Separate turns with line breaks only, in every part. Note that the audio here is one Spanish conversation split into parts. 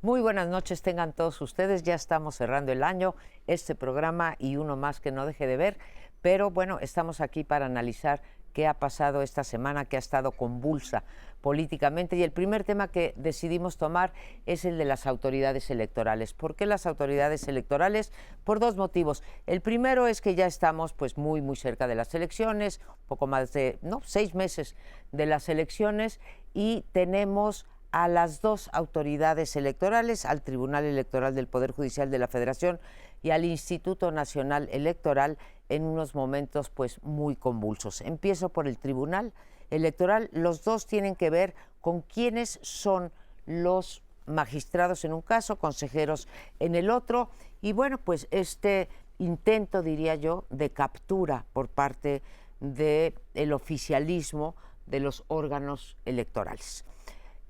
Muy buenas noches tengan todos ustedes. Ya estamos cerrando el año, este programa y uno más que no deje de ver. Pero bueno, estamos aquí para analizar qué ha pasado esta semana, que ha estado convulsa políticamente. Y el primer tema que decidimos tomar es el de las autoridades electorales. ¿Por qué las autoridades electorales? Por dos motivos. El primero es que ya estamos pues muy cerca de las elecciones, poco más de 6 meses de las elecciones, y tenemos a las dos autoridades electorales, al Tribunal Electoral del Poder Judicial de la Federación y al Instituto Nacional Electoral, en unos momentos pues muy convulsos. Empiezo por el Tribunal Electoral. Los dos tienen que ver con quiénes son los magistrados en un caso, consejeros en el otro, y bueno, pues este intento, diría yo, de captura por parte del oficialismo de los órganos electorales.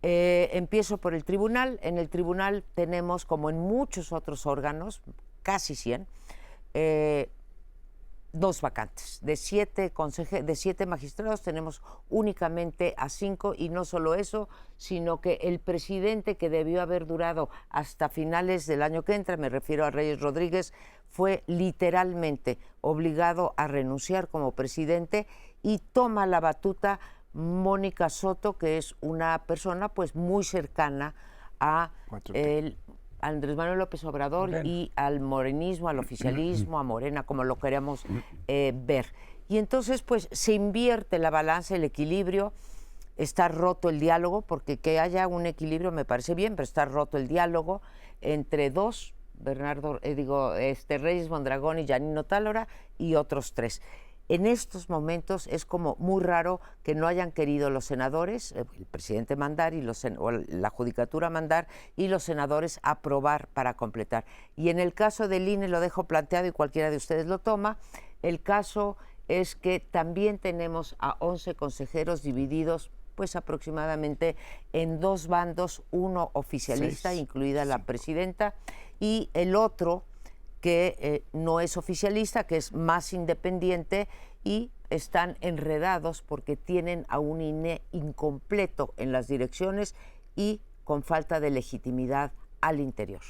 Empiezo por el tribunal. En el tribunal tenemos, como en muchos otros órganos, casi 100, dos vacantes. De 7 magistrados tenemos únicamente a 5, y no solo eso, sino que el presidente, que debió haber durado hasta finales del año que entra, me refiero a Reyes Rodríguez, fue literalmente obligado a renunciar como presidente, y toma la batuta Mónica Soto, que es una persona pues muy cercana a Andrés Manuel López Obrador y al morenismo, al oficialismo, a Morena, como lo queremos ver. Y entonces pues se invierte la balanza, el equilibrio. Está roto el diálogo, porque que haya un equilibrio me parece bien, pero está roto el diálogo entre dos, Reyes Mondragón y Yanino Tálora, y otros 3. En estos momentos es como muy raro que no hayan querido los senadores, el presidente mandar o la judicatura mandar, y los senadores aprobar para completar. Y en el caso del INE lo dejo planteado y cualquiera de ustedes lo toma. El caso es que también tenemos a 11 consejeros divididos pues aproximadamente en 2 bandos, uno oficialista,
6,
incluida la
5.
presidenta, y el otro que no es oficialista, que es más independiente, y están enredados porque tienen a un INE incompleto en las direcciones y con falta de legitimidad al interior.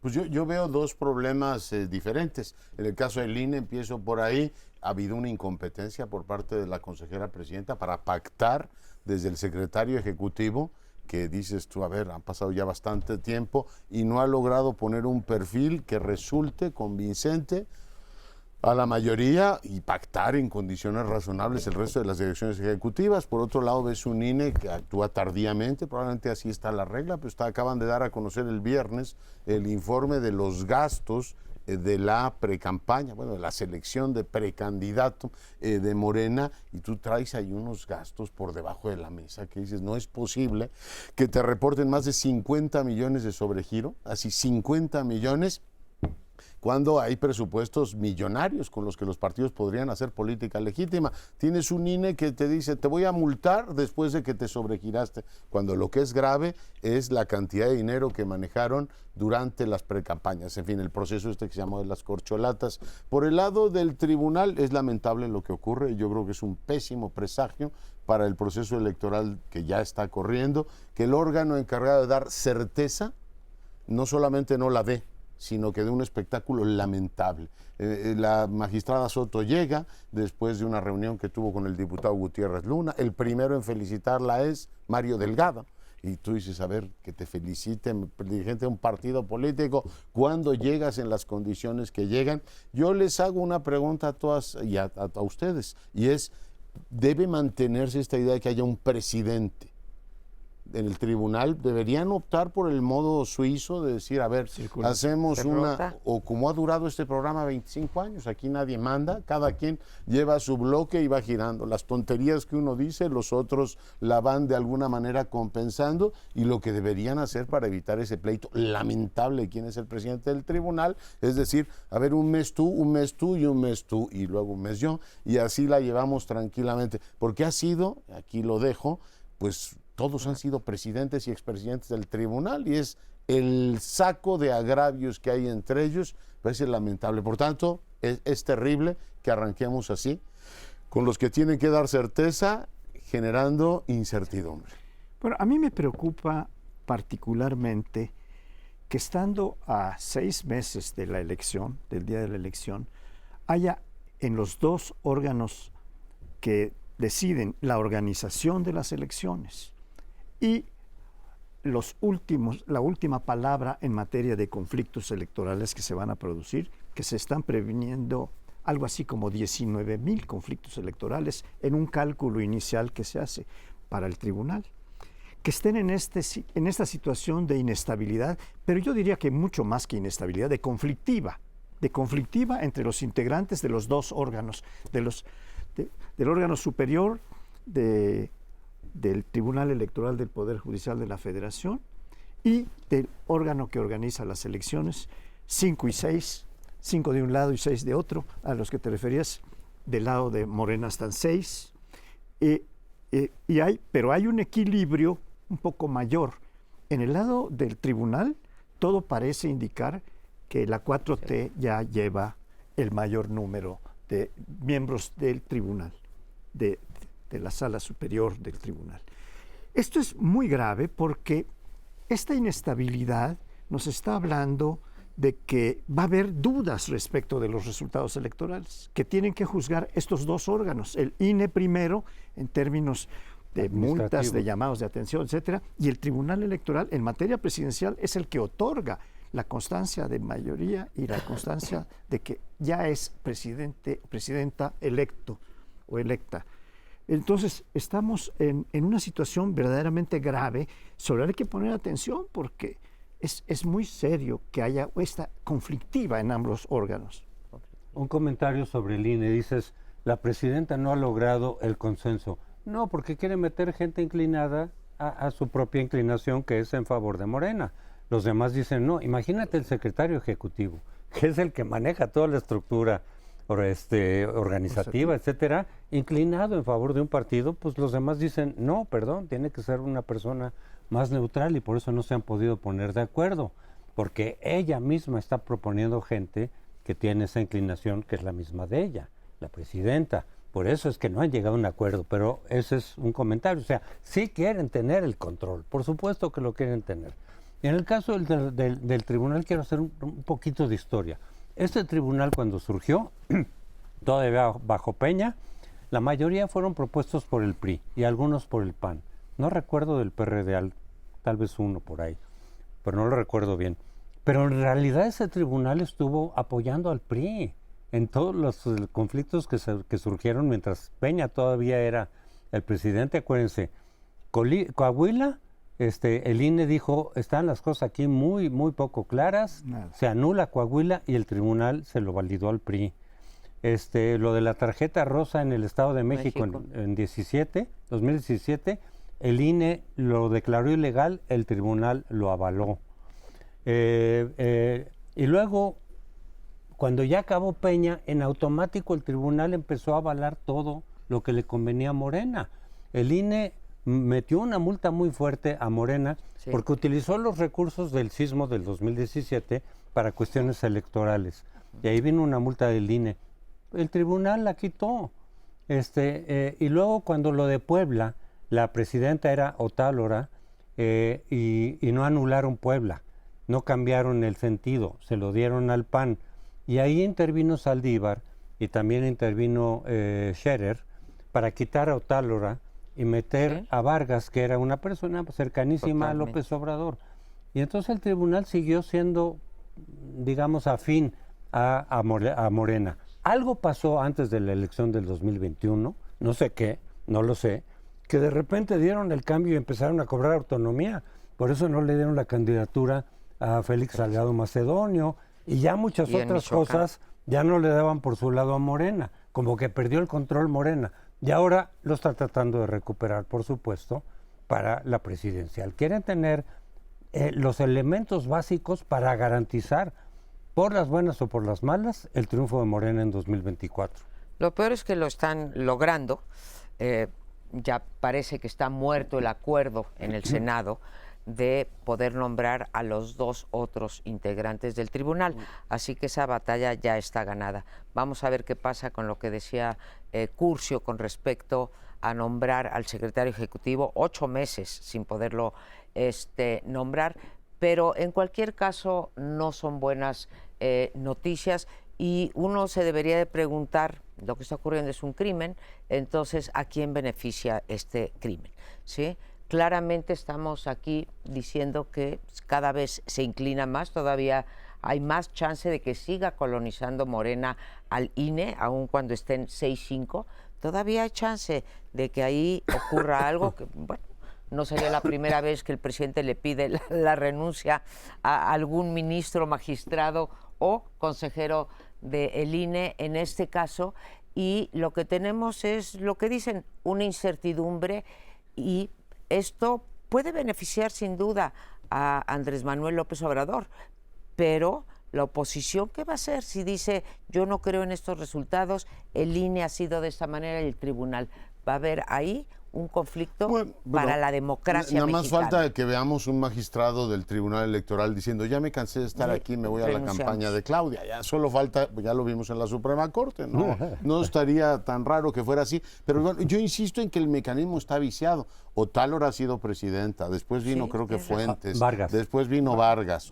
Pues yo veo dos problemas diferentes. En el caso del INE, empiezo por ahí, ha habido una incompetencia por parte de la consejera presidenta para pactar desde el secretario ejecutivo, que dices tú, a ver, han pasado ya bastante tiempo y no ha logrado poner un perfil que resulte convincente a la mayoría y pactar en condiciones razonables el resto de las direcciones ejecutivas. Por otro lado, ves un INE que actúa tardíamente, probablemente así está la regla, pero acaban de dar a conocer el viernes el informe de los gastos de la precampaña, bueno, de la selección de precandidato de Morena, y tú traes ahí unos gastos por debajo de la mesa que dices, no es posible que te reporten más de 50 millones de sobregiro, así 50 millones, cuando hay presupuestos millonarios con los que los partidos podrían hacer política legítima. Tienes un INE que te dice, te voy a multar después de que te sobregiraste, cuando lo que es grave es la cantidad de dinero que manejaron durante las precampañas. En fin, el proceso que se llama de las corcholatas. Por el lado del tribunal es lamentable lo que ocurre, yo creo que es un pésimo presagio para el proceso electoral que ya está corriendo, que el órgano encargado de dar certeza no solamente no la dé, sino que de un espectáculo lamentable. La magistrada Soto llega después de una reunión que tuvo con el diputado Gutiérrez Luna. El primero en felicitarla es Mario Delgado. Y tú dices, a ver, que te feliciten dirigente de un partido político cuando llegas en las condiciones que llegan. Yo les hago una pregunta a todas y a ustedes, y es, ¿debe mantenerse esta idea de que haya un presidente en el tribunal? Deberían optar por el modo suizo de decir, a ver, hacemos una, o como ha durado este programa 25 años, aquí nadie manda, cada quien lleva su bloque y va girando. Las tonterías que uno dice, los otros la van de alguna manera compensando, y lo que deberían hacer para evitar ese pleito lamentable de quién es el presidente del tribunal, es decir, a ver, un mes tú y un mes tú, y luego un mes yo, y así la llevamos tranquilamente, porque ha sido, aquí lo dejo, pues todos han sido presidentes y expresidentes del tribunal, y es el saco de agravios que hay entre ellos, parece lamentable. Por tanto, es terrible que arranquemos así, con los que tienen que dar certeza, generando incertidumbre.
Bueno, a mí me preocupa particularmente que estando a 6 meses de la elección, del día de la elección, haya en los dos órganos que deciden la organización de las elecciones y la última palabra en materia de conflictos electorales que se van a producir, que se están previniendo algo así como 19,000 conflictos electorales en un cálculo inicial que se hace para el tribunal, que estén en esta situación de inestabilidad, pero yo diría que mucho más que inestabilidad, de conflictiva entre los integrantes de los dos órganos, del órgano superior del Tribunal Electoral del Poder Judicial de la Federación y del órgano que organiza las elecciones, 5 y 6, 5 de un lado y 6 de otro, a los que te referías. Del lado de Morena están 6, pero hay un equilibrio un poco mayor. En el lado del tribunal, todo parece indicar que la 4T ya lleva el mayor número de miembros del tribunal, de la sala superior del tribunal. Esto es muy grave porque esta inestabilidad nos está hablando de que va a haber dudas respecto de los resultados electorales, que tienen que juzgar estos dos órganos, el INE primero, en términos de multas, de llamados de atención, etcétera, y el Tribunal Electoral en materia presidencial es el que otorga la constancia de mayoría y la constancia de que ya es presidenta electo o electa. Entonces, estamos en una situación verdaderamente grave sobre la que hay que poner atención porque es muy serio que haya esta conflictiva en ambos órganos.
Un comentario sobre el INE. Dices, la presidenta no ha logrado el consenso. No, porque quiere meter gente inclinada a su propia inclinación, que es en favor de Morena. Los demás dicen, no, imagínate el secretario ejecutivo, que es el que maneja toda la estructura organizativa, etcétera, inclinado en favor de un partido, pues los demás dicen, no, perdón, tiene que ser una persona más neutral y por eso no se han podido poner de acuerdo, porque ella misma está proponiendo gente que tiene esa inclinación que es la misma de ella, la presidenta. Por eso es que no han llegado a un acuerdo, pero ese es un comentario. O sea, sí quieren tener el control, por supuesto que lo quieren tener. Y en el caso del tribunal quiero hacer un poquito de historia. Este tribunal cuando surgió, todavía bajo Peña, la mayoría fueron propuestos por el PRI y algunos por el PAN. No recuerdo del PRD, tal vez uno por ahí, pero no lo recuerdo bien. Pero en realidad ese tribunal estuvo apoyando al PRI en todos los conflictos que surgieron mientras Peña todavía era el presidente. Acuérdense, Coahuila, el INE dijo, están las cosas aquí muy, muy poco claras, se anula Coahuila y el tribunal se lo validó al PRI. Lo de la tarjeta rosa en el Estado de México. En 2017, el INE lo declaró ilegal, el tribunal lo avaló. Y luego, cuando ya acabó Peña, en automático el tribunal empezó a avalar todo lo que le convenía a Morena. El INE metió una multa muy fuerte a Morena porque utilizó los recursos del sismo del 2017 para cuestiones electorales. Y ahí vino una multa del INE. El tribunal la quitó. Y luego cuando lo de Puebla, la presidenta era Otálora y no anularon Puebla, no cambiaron el sentido, se lo dieron al PAN. Y ahí intervino Saldívar y también intervino Scherer para quitar a Otálora y meter a Vargas, que era una persona cercanísima a López Obrador. Y entonces el tribunal siguió siendo, digamos, afín a Morena. Algo pasó antes de la elección del 2021, no sé qué, no lo sé, que de repente dieron el cambio y empezaron a cobrar autonomía. Por eso no le dieron la candidatura a Félix Salgado Macedonio y ya muchas otras cosas ya no le daban por su lado a Morena, como que perdió el control Morena. Y ahora lo está tratando de recuperar, por supuesto, para la presidencial. Quieren tener los elementos básicos para garantizar, por las buenas o por las malas, el triunfo de Morena en 2024.
Lo peor es que lo están logrando. Ya parece que está muerto el acuerdo en el Senado de poder nombrar a los dos otros integrantes del tribunal. Así que esa batalla ya está ganada. Vamos a ver qué pasa con lo que decía Curcio con respecto a nombrar al secretario ejecutivo, 8 meses sin poderlo nombrar, pero en cualquier caso no son buenas noticias y uno se debería de preguntar, lo que está ocurriendo es un crimen, entonces ¿a quién beneficia este crimen? ¿Sí? Claramente estamos aquí diciendo que cada vez se inclina más, todavía hay más chance de que siga colonizando Morena al INE, aun cuando estén 6-5, todavía hay chance de que ahí ocurra algo que, bueno, no sería la primera vez que el presidente le pide la renuncia a algún ministro, magistrado o consejero del INE en este caso, y lo que tenemos es lo que dicen, una incertidumbre, y esto puede beneficiar sin duda a Andrés Manuel López Obrador, pero la oposición, ¿qué va a hacer si dice yo no creo en estos resultados, el INE ha sido de esta manera y el tribunal? Va a haber ahí un conflicto para la democracia
nada más
mexicana.
falta que veamos un magistrado del Tribunal Electoral diciendo ya me cansé de estar aquí, me voy a la campaña de Claudia. Ya solo falta, pues ya lo vimos en la Suprema Corte, no estaría tan raro que fuera así, pero bueno, yo insisto en que el mecanismo está viciado. Otálora ha sido presidenta, después vino creo que Fuentes,
Vargas.
después vino Vargas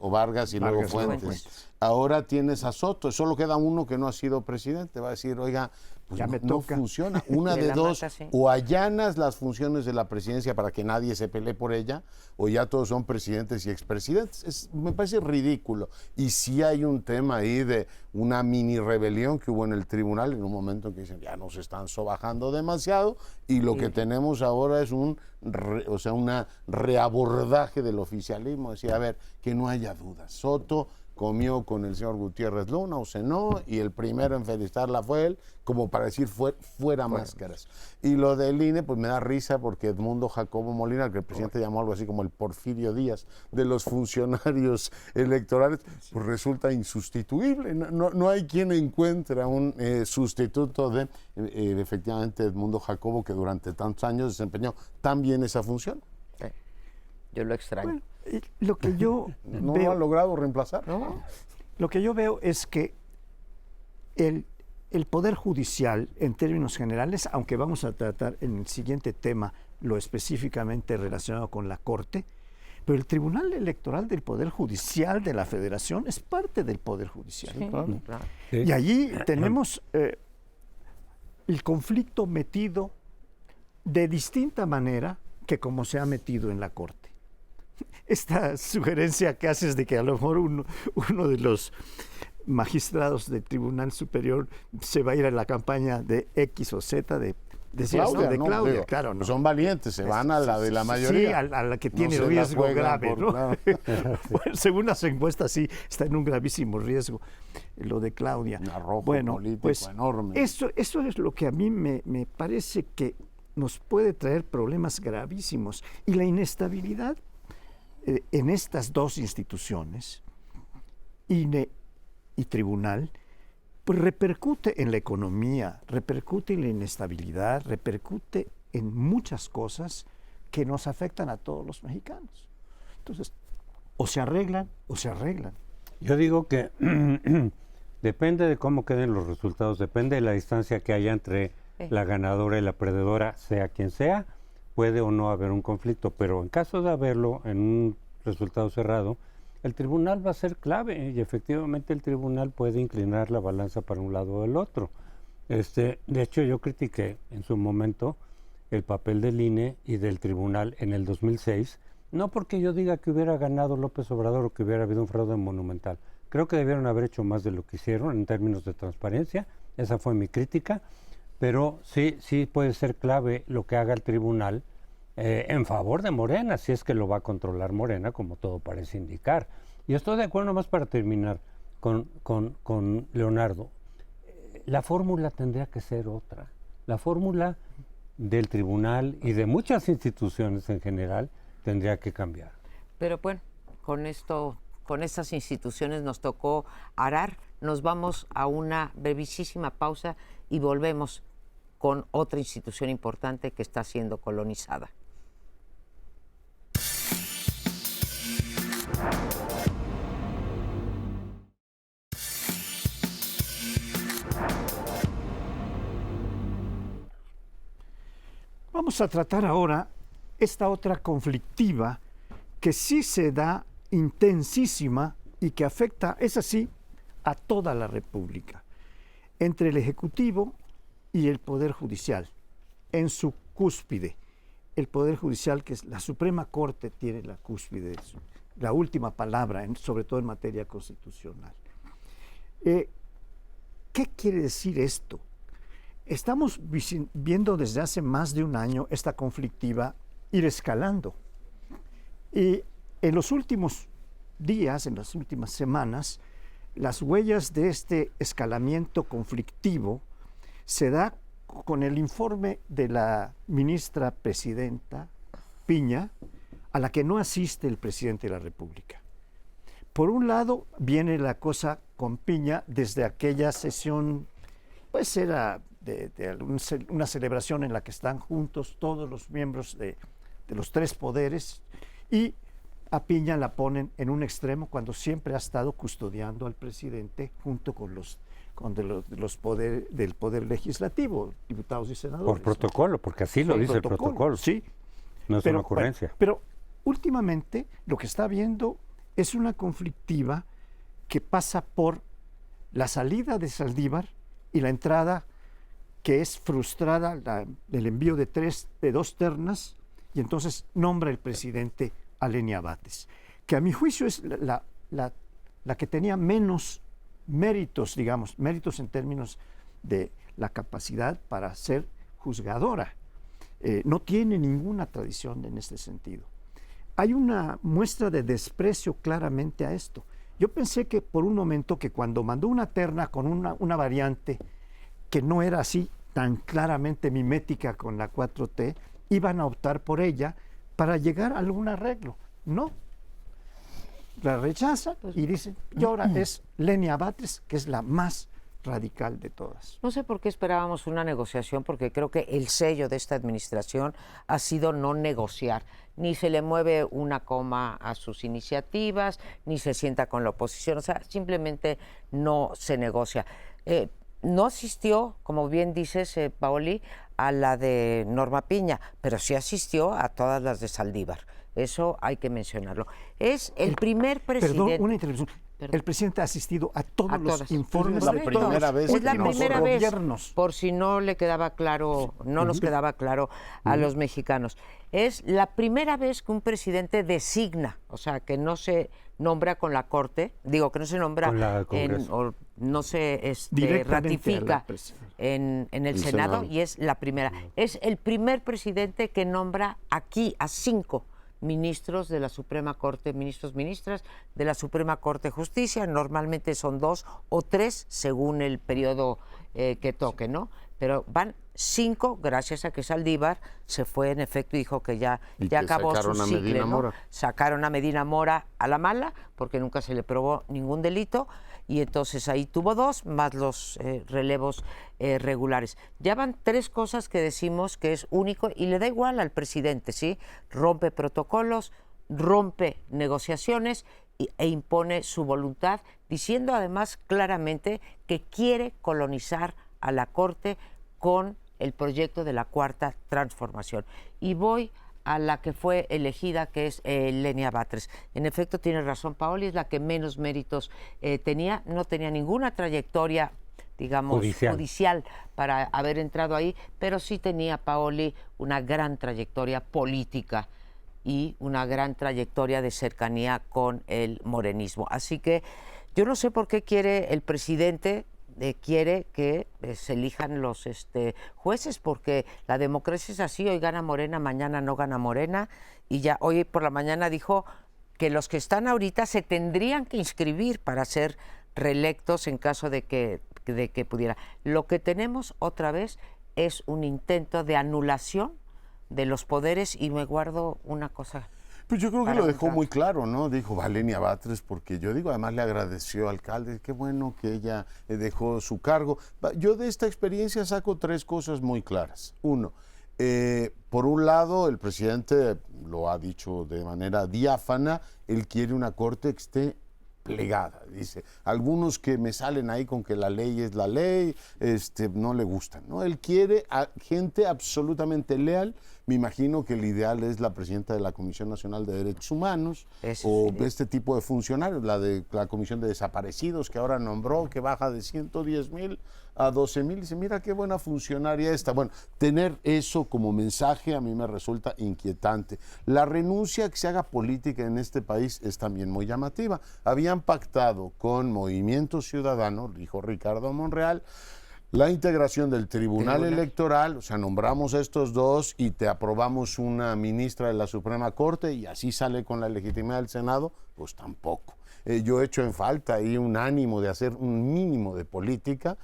y luego Fuentes. Ahora tienes a Soto, solo queda uno que no ha sido presidente, va a decir, oiga, pues no funciona. Una de dos, o allanas las funciones de la presidencia para que nadie se pelee por ella, o ya todos son presidentes y expresidentes. Me parece ridículo. Y sí hay un tema ahí de una mini rebelión que hubo en el tribunal en un momento en que dicen, ya nos están sobajando demasiado, y lo que tenemos ahora es un reabordaje del oficialismo. Decía, a ver, que no haya dudas. Soto comió con el señor Gutiérrez Luna o cenó, y el primero en felicitarla fue él, como para decir fuera máscaras. Y lo del INE, pues me da risa porque Edmundo Jacobo Molina, que el presidente llamó algo así como el Porfirio Díaz de los funcionarios electorales, pues resulta insustituible. No hay quien encuentre un sustituto de efectivamente Edmundo Jacobo, que durante tantos años desempeñó tan bien esa función.
Yo lo extraño.
Bueno, lo que yo
¿No
veo,
lo ha logrado reemplazar?
¿No?
lo que yo veo es que el Poder Judicial, en términos generales, aunque vamos a tratar en el siguiente tema lo específicamente relacionado con la Corte, pero el Tribunal Electoral del Poder Judicial de la Federación es parte del Poder Judicial.
Sí, claro.
Sí.
Y allí tenemos el conflicto metido de distinta manera que como se ha metido en la Corte. Esta sugerencia que haces de que a lo mejor uno de los magistrados del Tribunal Superior se va a ir a la campaña de X o Z de Claudia, claro, no.
Son valientes, se van a la de la mayoría.
Sí, a la que tiene
No se la
riesgo
juegan
grave,
por
¿no?
nada.
Bueno, según las encuestas, sí, está en un gravísimo riesgo lo de Claudia.
Un arrojo
bueno,
político
pues,
enorme.
Eso es lo que a mí me parece que nos puede traer problemas gravísimos. Y la inestabilidad en estas dos instituciones, INE y tribunal, pues repercute en la economía, repercute en la inestabilidad, repercute en muchas cosas que nos afectan a todos los mexicanos. Entonces, o se arreglan o se arreglan.
Yo digo que depende de cómo queden los resultados, depende de la distancia que haya entre la ganadora y la perdedora, sea quien sea, puede o no haber un conflicto, pero en caso de haberlo en un resultado cerrado, el tribunal va a ser clave y efectivamente el tribunal puede inclinar la balanza para un lado o el otro. De hecho, yo critiqué en su momento el papel del INE y del tribunal en el 2006, no porque yo diga que hubiera ganado López Obrador o que hubiera habido un fraude monumental. Creo que debieron haber hecho más de lo que hicieron en términos de transparencia, esa fue mi crítica, pero sí puede ser clave lo que haga el tribunal en favor de Morena, si es que lo va a controlar Morena, como todo parece indicar. Y estoy de acuerdo, nomás para terminar con Leonardo, la fórmula tendría que ser otra. La fórmula del tribunal y de muchas instituciones en general tendría que cambiar.
Pero bueno, con estas instituciones nos tocó arar. Nos vamos a una brevísima pausa y volvemos con otra institución importante que está siendo colonizada.
vamos a tratar ahora esta otra conflictiva que sí se da intensísima y que afecta, es así, a toda la República, entre el Ejecutivo y el Poder Judicial, en su cúspide. El Poder Judicial, que es la Suprema Corte, tiene la cúspide, la última palabra, sobre todo en materia constitucional. ¿Qué quiere decir esto? Estamos viendo desde hace más de un año esta conflictiva ir escalando. Y en los últimos días, en las últimas semanas, las huellas de este escalamiento conflictivo se da con el informe de la ministra presidenta Piña, a la que no asiste el presidente de la República. Por un lado, viene la cosa con Piña desde aquella sesión, pues era una celebración en la que están juntos todos los miembros de los tres poderes, y a Piña la ponen en un extremo cuando siempre ha estado custodiando al presidente junto con los poderes del poder legislativo, diputados y senadores.
Por protocolo, porque así lo dice el protocolo.
Sí.
No es una ocurrencia.
Pero últimamente lo que está habiendo es una conflictiva que pasa por la salida de Saldívar y la entrada, que es frustrada, el envío de dos ternas, y entonces nombra el presidente a Lenia Batres, que a mi juicio es la que tenía menos méritos, digamos, méritos en términos de la capacidad para ser juzgadora. No tiene ninguna tradición en este sentido. Hay una muestra de desprecio claramente a esto. Yo pensé que por un momento que cuando mandó una terna con una variante que no era así tan claramente mimética con la 4T, iban a optar por ella para llegar a algún arreglo. No. La rechazan y dicen, y ahora es Lenia Batres, que es la más radical de todas.
No sé por qué esperábamos una negociación, porque creo que el sello de esta administración ha sido no negociar. Ni se le mueve una coma a sus iniciativas, ni se sienta con la oposición, o sea, simplemente no se negocia. No asistió, como bien dices, Paoli, a la de Norma Piña, pero sí asistió a todas las de Saldívar. Eso hay que mencionarlo. Es el primer presidente...
Perdón, una intervención. El presidente ha asistido a todos los informes
la
de
primera vez
es la
que nos
primera vez,
gobiernos.
por si no le quedaba claro, no nos quedaba claro a los mexicanos. Es la primera vez que un presidente designa, o sea, que no se nombra con la Corte, digo, que no se nombra o no se ratifica en el Senado, y es la primera. Es el primer presidente que nombra aquí a 5 ministros de la Suprema Corte, ministras de la Suprema Corte de Justicia. Normalmente son 2 o 3 según el periodo que toque, ¿no? Pero van 5 gracias a que Saldívar se fue en efecto y dijo que ya acabó su ciclo, ¿no? Sacaron a Medina Mora a la mala porque nunca se le probó ningún delito, y entonces ahí tuvo 2 más los relevos regulares. Ya van 3 cosas que decimos que es único y le da igual al presidente, ¿sí? Rompe protocolos, rompe negociaciones e impone su voluntad, diciendo además claramente que quiere colonizar a la Corte con el proyecto de la Cuarta Transformación. Y voy a la que fue elegida, que es Lenia Batres. En efecto, tiene razón Paoli, es la que menos méritos tenía, no tenía ninguna trayectoria, digamos, judicial para haber entrado ahí, pero sí tenía Paoli una gran trayectoria política y una gran trayectoria de cercanía con el morenismo. Así que yo no sé por qué quiere el presidente, quiere que se elijan los jueces, porque la democracia es así, hoy gana Morena, mañana no gana Morena, y ya hoy por la mañana dijo que los que están ahorita se tendrían que inscribir para ser reelectos en caso de que pudiera. Lo que tenemos otra vez es un intento de anulación de los poderes, y me guardo una cosa.
Pues yo creo que lo dejó muy claro, ¿no? Dijo Lenia Batres, porque yo digo, además le agradeció al alcalde, qué bueno que ella dejó su cargo. Yo de esta experiencia saco 3 cosas muy claras. 1, por un lado, el presidente lo ha dicho de manera diáfana, él quiere una corte que esté plegada, dice. Algunos que me salen ahí con que la ley es la ley, no le gustan, ¿no? Él quiere a gente absolutamente leal, Me imagino que el ideal es la presidenta de la Comisión Nacional de Derechos Humanos o este tipo de funcionarios, la de la Comisión de Desaparecidos que ahora nombró, que baja de 110,000 a 12,000. Dice, mira qué buena funcionaria esta. Bueno, tener eso como mensaje a mí me resulta inquietante. La renuncia a que se haga política en este país es también muy llamativa. Habían pactado con Movimiento Ciudadano, dijo Ricardo Monreal, la integración del Tribunal Electoral, o sea, nombramos estos dos y te aprobamos una ministra de la Suprema Corte y así sale con la legitimidad del Senado, pues tampoco. Yo he hecho en falta ahí un ánimo de hacer un mínimo de política.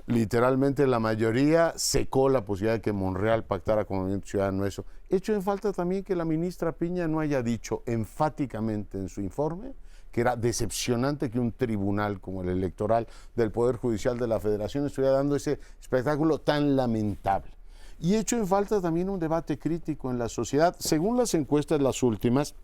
Literalmente la mayoría secó la posibilidad de que Monreal pactara con Movimiento Ciudadano eso. He hecho en falta también que la ministra Piña no haya dicho enfáticamente en su informe que era decepcionante que un tribunal como el electoral del Poder Judicial de la Federación estuviera dando ese espectáculo tan lamentable. Y he hecho en falta también un debate crítico en la sociedad. Según las encuestas, las últimas,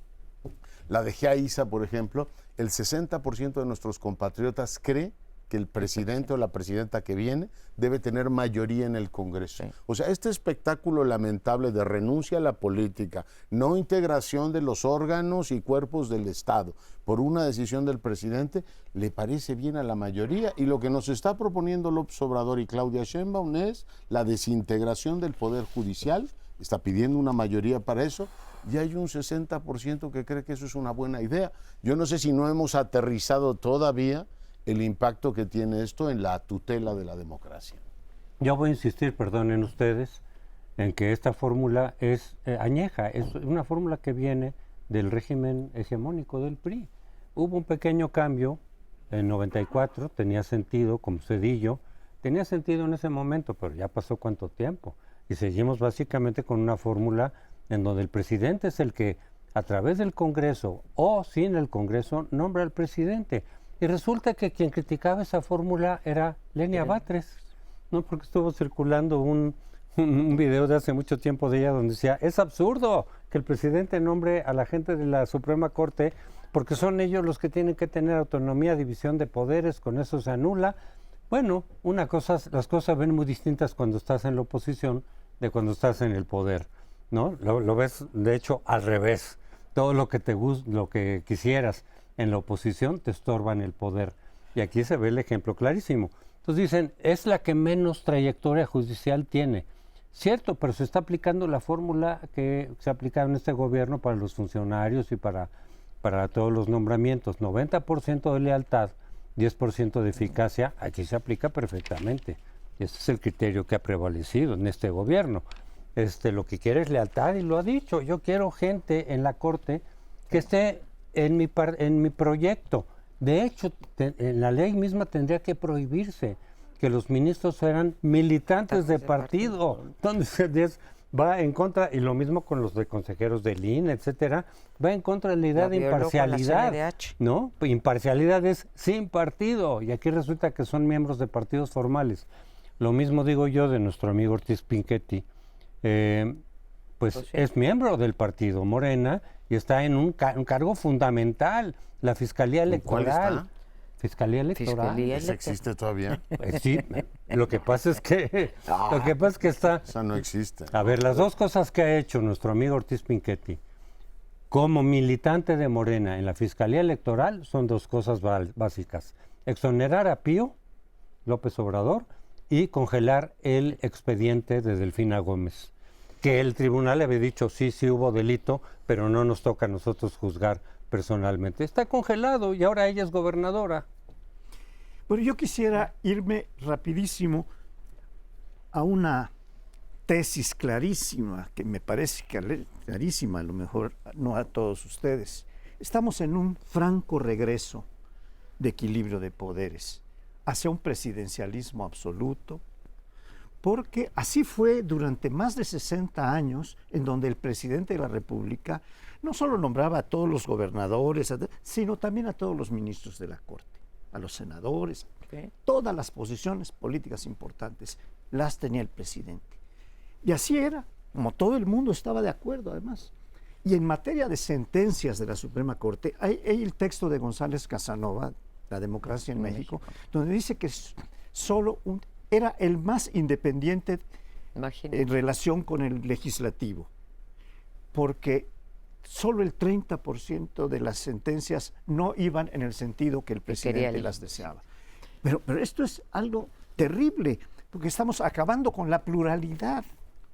la de GEAISA, por ejemplo, el 60% de nuestros compatriotas cree que el presidente o la presidenta que viene debe tener mayoría en el Congreso. Sí. O sea, este espectáculo lamentable de renuncia a la política, no integración de los órganos y cuerpos del Estado por una decisión del presidente, le parece bien a la mayoría. Y lo que nos está proponiendo López Obrador y Claudia Sheinbaum es la desintegración del Poder Judicial, está pidiendo una mayoría para eso, y hay un 60% que cree que eso es una buena idea. Yo no sé si no hemos aterrizado todavía el impacto que tiene esto en la tutela de la democracia.
Yo voy a insistir, perdonen ustedes, en que esta fórmula es añeja, es una fórmula que viene del régimen hegemónico del PRI. Hubo un pequeño cambio en 94, tenía sentido como Zedillo, tenía sentido en ese momento, pero ya pasó cuánto tiempo. Y seguimos básicamente con una fórmula en donde el presidente es el que, a través del Congreso o sin el Congreso, nombra al presidente. Y resulta que quien criticaba esa fórmula era Lenia Batres, ¿no? Porque estuvo circulando un video de hace mucho tiempo de ella donde decía, es absurdo que el presidente nombre a la gente de la Suprema Corte porque son ellos los que tienen que tener autonomía, división de poderes, con eso se anula. Bueno, las cosas ven muy distintas cuando estás en la oposición de cuando estás en el poder, ¿no? Lo ves, de hecho, al revés. Todo lo que te guste, lo que quisieras en la oposición te estorba en el poder. Y aquí se ve el ejemplo clarísimo. Entonces dicen, es la que menos trayectoria judicial tiene. Cierto, pero se está aplicando la fórmula que se ha aplicado en este gobierno para los funcionarios y para todos los nombramientos. 90% de lealtad, 10% de eficacia, aquí se aplica perfectamente. Ese es el criterio que ha prevalecido en este gobierno. Lo que quiere es lealtad y lo ha dicho. Yo quiero gente en la Corte que esté en mi proyecto. De hecho, en la ley misma tendría que prohibirse que los ministros fueran militantes de partido. Entonces va en contra, y lo mismo con los de consejeros del INE, etcétera, va en contra de la idea de imparcialidad, ¿no? Imparcialidad es sin partido, y aquí resulta que son miembros de partidos formales. Lo mismo digo yo de nuestro amigo Ortiz Pinchetti, pues sí, es miembro del partido Morena y está en un cargo fundamental, la Fiscalía Electoral.
¿Cuál está?
Fiscalía Electoral.
¿Esa existe todavía?
Sí, lo que pasa es que está.
Esa no existe.
A ver, las dos cosas que ha hecho nuestro amigo Ortiz Pinchetti como militante de Morena en la Fiscalía Electoral son dos cosas básicas: exonerar a Pío López Obrador y congelar el expediente de Delfina Gómez, que el tribunal le había dicho sí hubo delito, pero no nos toca a nosotros juzgar personalmente. Está congelado y ahora ella es gobernadora.
Bueno, yo quisiera irme rapidísimo a una tesis clarísima, que me parece clarísima, a lo mejor no a todos ustedes. Estamos en un franco regreso de equilibrio de poderes hacia un presidencialismo absoluto, porque así fue durante más de 60 años, en donde el presidente de la República no solo nombraba a todos los gobernadores, sino también a todos los ministros de la Corte, a los senadores, todas las posiciones políticas importantes las tenía el presidente. Y así era, como todo el mundo estaba de acuerdo además. Y en materia de sentencias de la Suprema Corte, hay el texto de González Casanova, La democracia en México, donde dice que solo era el más independiente en relación con el legislativo. porque solo el 30% de las sentencias no iban en el sentido que el presidente las deseaba. Pero esto es algo terrible, porque estamos acabando con la pluralidad.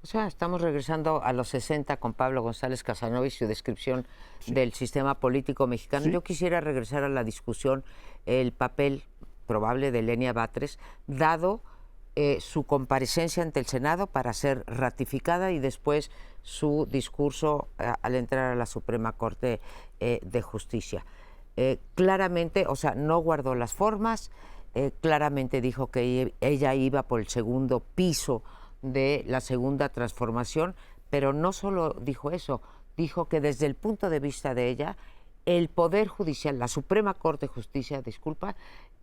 O sea, estamos regresando a los 60 con Pablo González Casanova y su descripción del sistema político mexicano.
Sí.
Yo quisiera regresar a la discusión, el papel probable de Lenia Batres, dado su comparecencia ante el Senado para ser ratificada y después su discurso al entrar a la Suprema Corte de Justicia. Claramente, o sea, no guardó las formas, claramente dijo que ella iba por el segundo piso de la segunda transformación, pero no solo dijo eso, dijo que desde el punto de vista de ella, el Poder Judicial, la Suprema Corte de Justicia,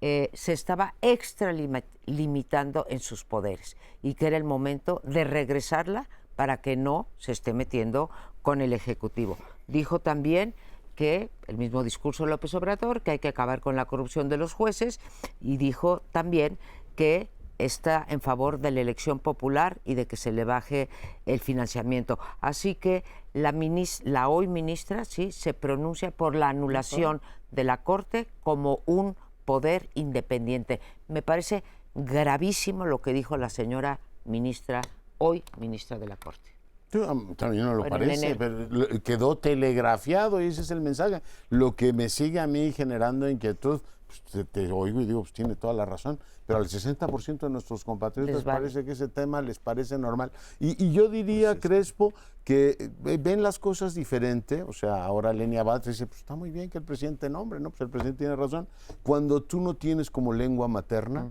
se estaba extralimitando en sus poderes y que era el momento de regresarla para que no se esté metiendo con el Ejecutivo. Dijo también que, el mismo discurso de López Obrador, que hay que acabar con la corrupción de los jueces, y dijo también que está en favor de la elección popular y de que se le baje el financiamiento. Así que la hoy ministra sí se pronuncia por la anulación de la Corte como un poder independiente. Me parece gravísimo lo que dijo la señora ministra, hoy ministra de la Corte.
También no lo parece, pero quedó telegrafiado y ese es el mensaje. Lo que me sigue a mí generando inquietud, pues te oigo y digo, pues tiene toda la razón, pero al 60% de nuestros compatriotas parece que ese tema les parece normal. Y yo diría, Crespo, que ven las cosas diferente, o sea, ahora Lenia Batres dice, pues está muy bien que el presidente nombre, ¿no? Pues el presidente tiene razón. Cuando tú no tienes como lengua materna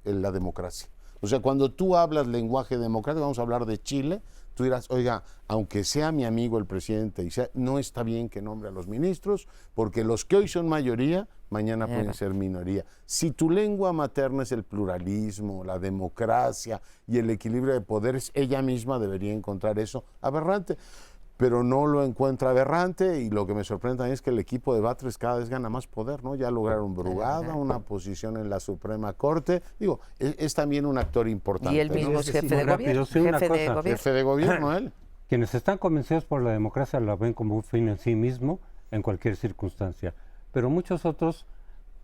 la democracia. O sea, cuando tú hablas lenguaje democrático, vamos a hablar de Chile, tú dirás, oiga, aunque sea mi amigo el presidente, no está bien que nombre a los ministros, porque los que hoy son mayoría, mañana pueden ser minoría. Si tu lengua materna es el pluralismo, la democracia y el equilibrio de poderes, ella misma debería encontrar eso aberrante. Pero no lo encuentra aberrante y lo que me sorprende también es que el equipo de Batres cada vez gana más poder, ¿no? Ya lograron Brugada, una posición en la Suprema Corte. Digo, es también un actor importante.
Y él mismo,
¿no?
es jefe de gobierno.
Jefe de gobierno, él.
Quienes están convencidos por la democracia la ven como un fin en sí mismo, en cualquier circunstancia. Pero muchos otros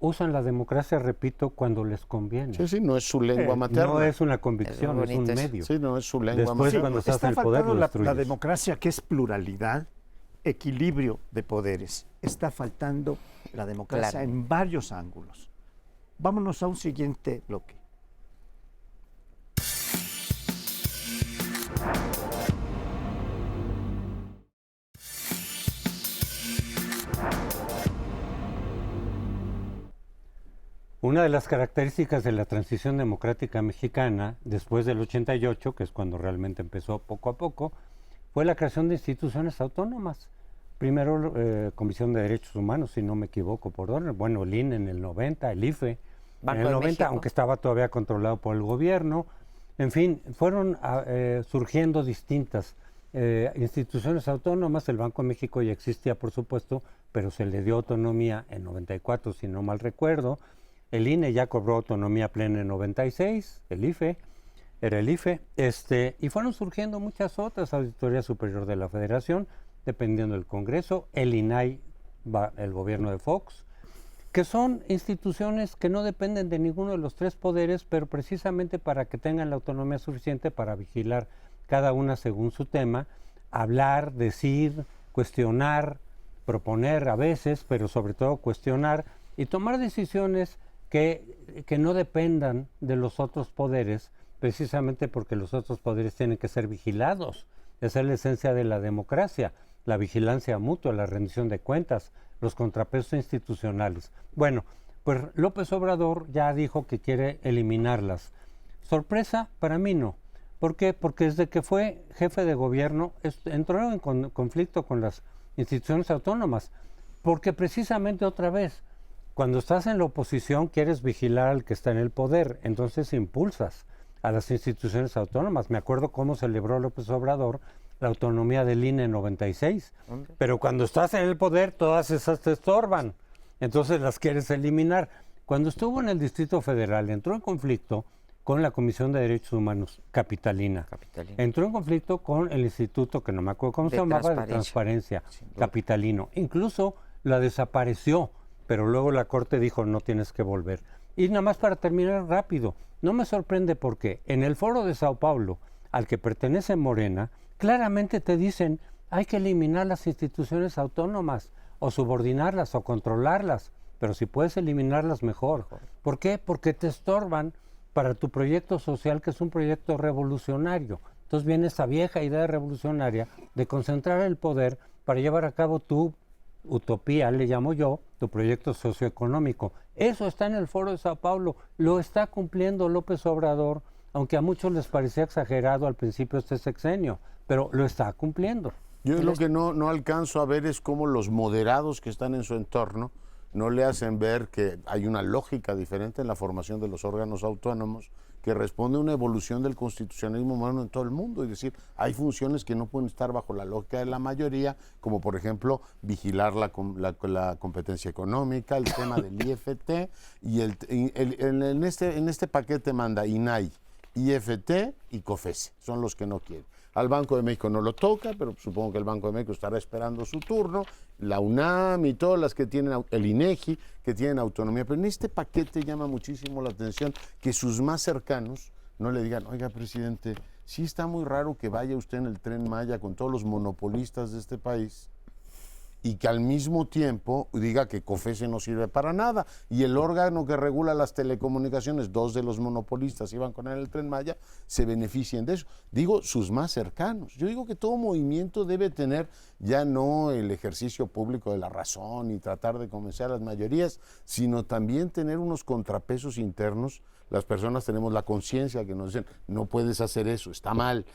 usan la democracia, repito, cuando les conviene.
Sí, no es su lengua materna.
No es una convicción, es un medio.
Sí, no es su lengua
Después,
materna.
cuando estás en el
Está
poder,
faltando
lo destruyes.
la democracia, que es pluralidad, equilibrio de poderes. Está faltando la democracia en varios ángulos. Vámonos a un siguiente bloque.
Una de las características de la transición democrática mexicana, después del 88, que es cuando realmente empezó poco a poco, fue la creación de instituciones autónomas. Primero, Comisión de Derechos Humanos, si no me equivoco, por orden. Bueno, el INE en el 90, el IFE en el 90, aunque estaba todavía controlado por el gobierno. En fin, fueron surgiendo distintas instituciones autónomas. El Banco de México ya existía, por supuesto, pero se le dio autonomía en 94, si no mal recuerdo. El INE ya cobró autonomía plena en 96, el IFE, era el IFE, y fueron surgiendo muchas otras, Auditoría Superior de la Federación, dependiendo del Congreso, el INAI, el gobierno de Fox, que son instituciones que no dependen de ninguno de los tres poderes, pero precisamente para que tengan la autonomía suficiente para vigilar cada una según su tema, hablar, decir, cuestionar, proponer a veces, pero sobre todo cuestionar y tomar decisiones que no dependan de los otros poderes, precisamente porque los otros poderes tienen que ser vigilados. Esa es la esencia de la democracia, la vigilancia mutua, la rendición de cuentas, los contrapesos institucionales. Bueno, pues López Obrador ya dijo que quiere eliminarlas. Sorpresa, para mí no. ¿Por qué? Porque desde que fue jefe de gobierno entró en conflicto con las instituciones autónomas, porque precisamente otra vez, cuando estás en la oposición quieres vigilar al que está en el poder, entonces impulsas a las instituciones autónomas. Me acuerdo cómo celebró López Obrador la autonomía del INE en 96, pero cuando estás en el poder todas esas te estorban, entonces las quieres eliminar. Cuando estuvo en el Distrito Federal entró en conflicto con la Comisión de Derechos Humanos Capitalina. Entró en conflicto con el instituto, que no me acuerdo cómo se llamaba, de Transparencia Capitalino. Incluso la desapareció, pero luego la Corte dijo no tienes que volver. Y nada más para terminar rápido, no me sorprende porque en el Foro de Sao Paulo, al que pertenece Morena, claramente te dicen hay que eliminar las instituciones autónomas o subordinarlas o controlarlas, pero si puedes eliminarlas mejor. ¿Por qué? Porque te estorban para tu proyecto social, que es un proyecto revolucionario. Entonces viene esa vieja idea revolucionaria de concentrar el poder para llevar a cabo tu utopía, le llamo yo, tu proyecto socioeconómico. Eso está en el Foro de Sao Paulo, lo está cumpliendo López Obrador, aunque a muchos les parecía exagerado al principio este sexenio, pero lo está cumpliendo.
Yo lo que no alcanzo a ver es cómo los moderados que están en su entorno no le hacen ver que hay una lógica diferente en la formación de los órganos autónomos que responde a una evolución del constitucionalismo moderno en todo el mundo. Es decir, hay funciones que no pueden estar bajo la lógica de la mayoría, como por ejemplo vigilar la competencia económica, el tema del IFT, y en este paquete manda INAI, IFT y COFESE, son los que no quieren. Al Banco de México no lo toca, pero supongo que el Banco de México estará esperando su turno, la UNAM y todas las que tienen, el INEGI, que tienen autonomía. Pero en este paquete llama muchísimo la atención que sus más cercanos no le digan, oiga, presidente, sí está muy raro que vaya usted en el Tren Maya con todos los monopolistas de este país y que al mismo tiempo diga que COFESE no sirve para nada y el órgano que regula las telecomunicaciones, dos de los monopolistas iban con él en el Tren Maya, se beneficien de eso. Digo, sus más cercanos. Yo digo que todo movimiento debe tener ya no el ejercicio público de la razón y tratar de convencer a las mayorías, sino también tener unos contrapesos internos. Las personas tenemos la conciencia que nos dicen, no puedes hacer eso, está mal.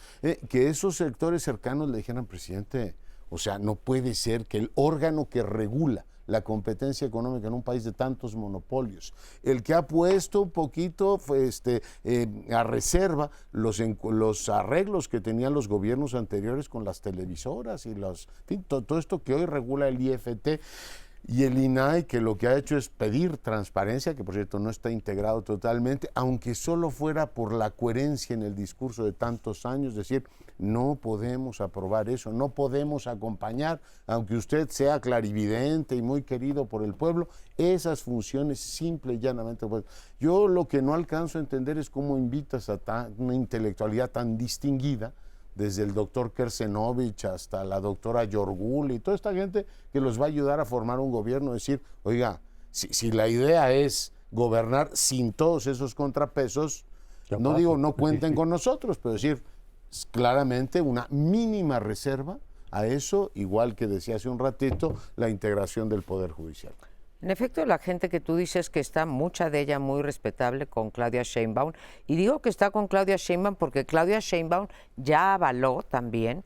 Que esos sectores cercanos le dijeran, presidente, o sea, no puede ser que el órgano que regula la competencia económica en un país de tantos monopolios, el que ha puesto un poquito a reserva los arreglos que tenían los gobiernos anteriores con las televisoras y todo esto que hoy regula el IFT, y el INAI, que lo que ha hecho es pedir transparencia, que por cierto no está integrado totalmente, aunque solo fuera por la coherencia en el discurso de tantos años, decir, no podemos aprobar eso, no podemos acompañar, aunque usted sea clarividente y muy querido por el pueblo, esas funciones simple y llanamente. Pues, yo lo que no alcanzo a entender es cómo invitas a una intelectualidad tan distinguida, desde el doctor Kersenovich hasta la doctora Yorgul y toda esta gente que los va a ayudar a formar un gobierno, decir, oiga, si la idea es gobernar sin todos esos contrapesos, no digo no cuenten con nosotros, pero decir claramente una mínima reserva a eso, igual que decía hace un ratito, la integración del Poder Judicial.
En efecto, la gente que tú dices que está, mucha de ella muy respetable con Claudia Sheinbaum, y digo que está con Claudia Sheinbaum porque Claudia Sheinbaum ya avaló también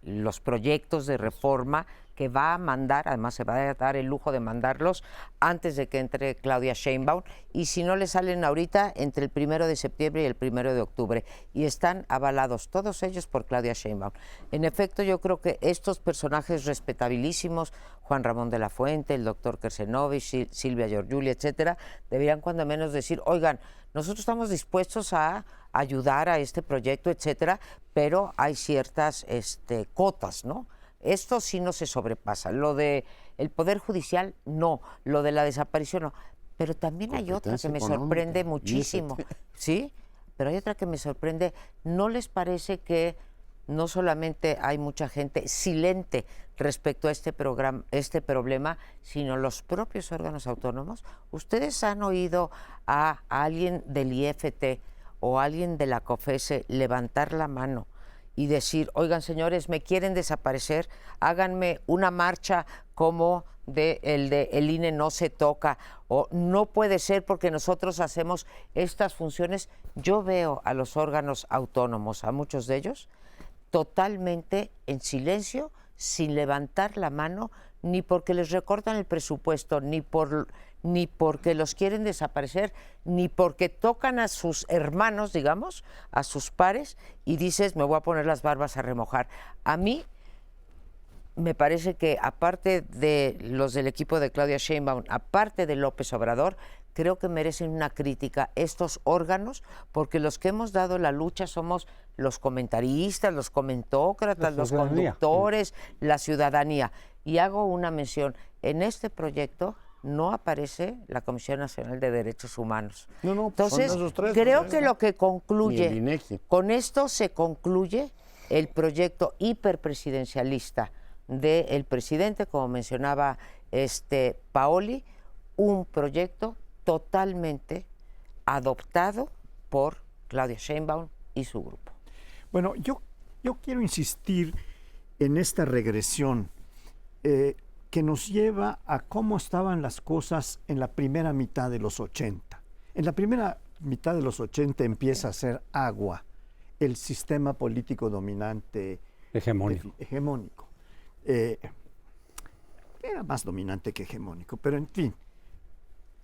los proyectos de reforma que va a mandar, además se va a dar el lujo de mandarlos antes de que entre Claudia Sheinbaum, y si no le salen ahorita, entre el 1 de septiembre y el 1 de octubre, y están avalados todos ellos por Claudia Sheinbaum. En efecto, yo creo que estos personajes respetabilísimos, Juan Ramón de la Fuente, el doctor Kersenovich, Silvia Giorgiuli, etcétera, deberían cuando menos decir, oigan, nosotros estamos dispuestos a ayudar a este proyecto, etcétera, pero hay ciertas cotas, ¿no? Esto sí no se sobrepasa. Lo de el Poder Judicial, no. Lo de la desaparición, no. Pero también hay otra que me sorprende muchísimo. ¿Sí? Pero hay otra que me sorprende. ¿No les parece que no solamente hay mucha gente silente respecto a este problema, sino los propios órganos autónomos? ¿Ustedes han oído a alguien del IFT o a alguien de la COFESE levantar la mano y decir, oigan señores, me quieren desaparecer, háganme una marcha como el INE no se toca, o no puede ser porque nosotros hacemos estas funciones? Yo veo a los órganos autónomos, a muchos de ellos, totalmente en silencio, sin levantar la mano, ni porque les recortan el presupuesto, ni porque los quieren desaparecer, ni porque tocan a sus hermanos, digamos, a sus pares, y dices, me voy a poner las barbas a remojar. A mí me parece que aparte de los del equipo de Claudia Sheinbaum, aparte de López Obrador, creo que merecen una crítica estos órganos, porque los que hemos dado la lucha somos los comentaristas, los comentócratas, los conductores, la ciudadanía. Y hago una mención, en este proyecto no aparece la Comisión Nacional de Derechos Humanos.
No, pues
entonces,
son esos tres,
creo
pues,
que lo que
Ni el
concluye,
INEGI.
con esto se concluye el proyecto hiperpresidencialista del presidente, como mencionaba Paoli, un proyecto totalmente adoptado por Claudia Sheinbaum y su grupo.
Bueno, yo quiero insistir en esta regresión que nos lleva a cómo estaban las cosas en la primera mitad de los 80. En la primera mitad de los 80 empieza a ser agua el sistema político dominante hegemónico. Era más dominante que hegemónico, pero en fin,